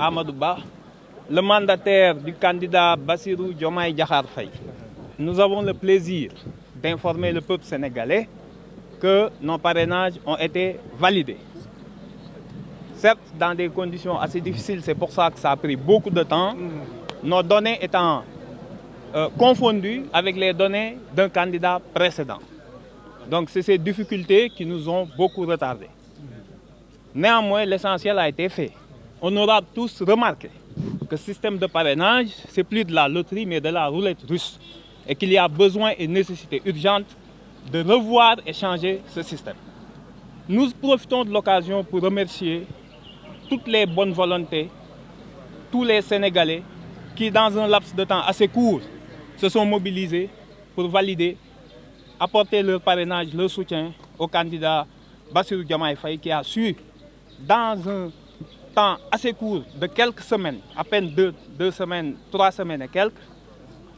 Amadou Ba, le mandataire du candidat Bassirou Diomaye Diakhar Faye. Nous avons le plaisir d'informer le peuple sénégalais que nos parrainages ont été validés. Certes, dans des conditions assez difficiles, c'est pour ça que ça a pris beaucoup de temps, nos données étant confondues avec les données d'un candidat précédent. Donc c'est ces difficultés qui nous ont beaucoup retardés. Néanmoins, l'essentiel a été fait. On aura tous remarqué que ce système de parrainage, c'est plus de la loterie, mais de la roulette russe. Et qu'il y a besoin et nécessité urgente de revoir et changer ce système. Nous profitons de l'occasion pour remercier toutes les bonnes volontés, tous les Sénégalais qui, dans un laps de temps assez court, se sont mobilisés pour valider, apporter leur parrainage, leur soutien au candidat Bassirou Diomaye Faye qui a su, dans un temps assez court de quelques semaines, à peine deux semaines, 3 semaines et quelques,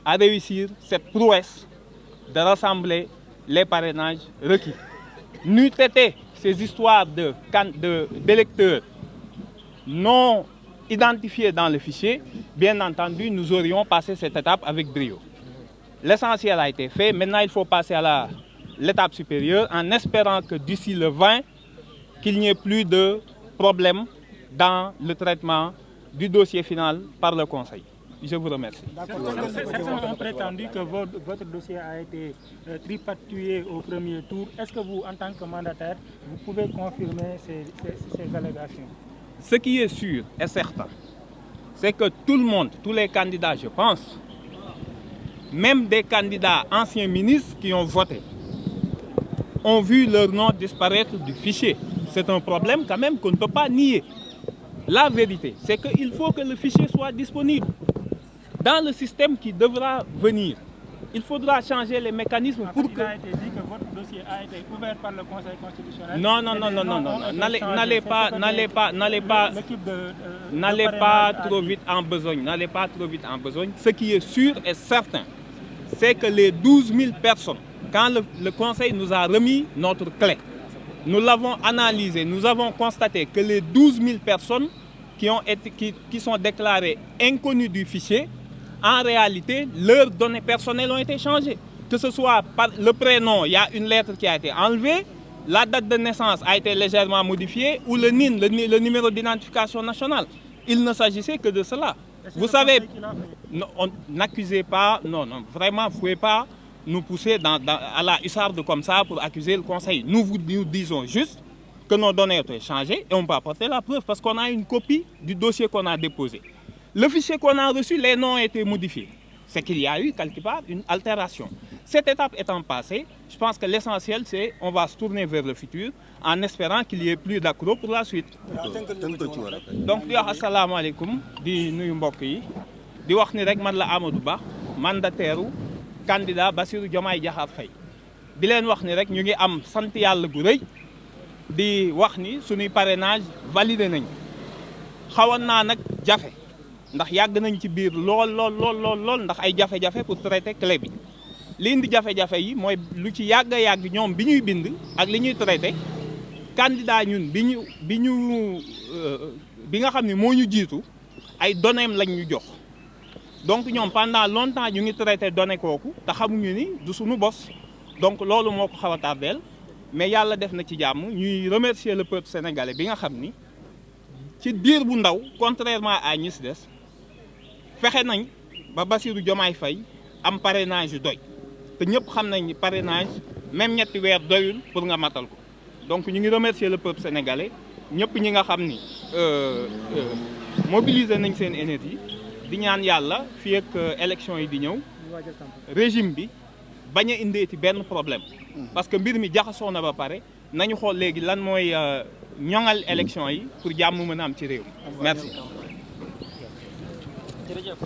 à réussir cette prouesse de rassembler les parrainages requis. N'eût été ces histoires d'électeurs non identifiés dans le fichier, bien entendu, nous aurions passé cette étape avec brio. L'essentiel a été fait. Maintenant, il faut passer à l'étape supérieure en espérant que d'ici le 20, qu'il n'y ait plus de problème dans le traitement du dossier final par le Conseil. Je vous remercie. Certains ont prétendu que votre dossier a été tripatouillé au premier tour. Est-ce que vous, en tant que mandataire, vous pouvez confirmer ces allégations? Ce qui est sûr et certain, c'est que tout le monde, tous les candidats, je pense, même des candidats anciens ministres qui ont voté, ont vu leur nom disparaître du fichier. C'est un problème quand même qu'on ne peut pas nier. La vérité, c'est qu'il faut que le fichier soit disponible. Dans le système qui devra venir, il faudra changer les mécanismes pour que... Il a été dit que votre dossier a été ouvert par le Conseil constitutionnel. Non. N'allez pas trop vite en besogne. N'allez pas trop vite en besogne. Ce qui est sûr et certain, c'est que les 12 000 personnes, quand le Conseil nous a remis notre clé, nous l'avons analysé, nous avons constaté que les 12 000 personnes qui sont déclarées inconnues du fichier, en réalité, leurs données personnelles ont été changées. Que ce soit par le prénom, il y a une lettre qui a été enlevée, la date de naissance a été légèrement modifiée, ou le NIN, le numéro d'identification nationale. Il ne s'agissait que de cela. Vous savez, n'accusez pas, non, vraiment, vous ne pouvez pas nous pousser à la hussarde comme ça pour accuser le Conseil. Nous disons juste que nos données ont été changées et on peut apporter la preuve parce qu'on a une copie du dossier qu'on a déposé. Le fichier qu'on a reçu, les noms ont été modifiés. C'est qu'il y a eu quelque part une altération. Cette étape étant passée, je pense que l'essentiel, c'est qu'on va se tourner vers le futur en espérant qu'il n'y ait plus d'accro pour la suite. Donc, di wax asalaamaaleykum di nuyu mbokk yi di wax ni rek man la Amadou Ba mandataire candidat Bassirou Diomaye Diakhar Faye di leen wax ni rek ñu ngi am sant yàlla gu rëy di wax ni suñuy parrainage validé nañ xawoon naa nag jafe ndax yàgg nañ ci biir lool ndax ay jafe-jafe pour traiter clé bi li indi jafe-jafe yi mooy lu ci yàgg ñoom bi ñuy bind ak li ñuy traité candidat ñun bi nga xam ne moo ñu jiitu ay données lañ ñu jox donc ñoom pendant longtemps ñu ngi traité données kooku te xamuñu ni du suñu bos donc loolu moo ko xaw a tardeel mais yàlla def na ci jàmm ñuy remercier le peuple sénégalais bi nga xam ni ci diir bu ndaw contrairement à ñi si des fexe nañ ba Bassirou Diomaye Faye am parrainage yu doy te ñëpp xam nañ ni parrainage même ñetti weer doyul pour nga matal ko donc ñu ngi remercier le peuple sénégalais ñëpp ñi nga xam ni mobiliser nañ seen énergie di ñaan yàlla fii ak élection yi di ñëw régime bi bañ a indeeti benn problème parce que mbir mi jaxasoo na ba pare nañu xool léegi lan mooy ñoŋal élection yi pour jàmm mën a am ci réew mi merci. Jërëjëf.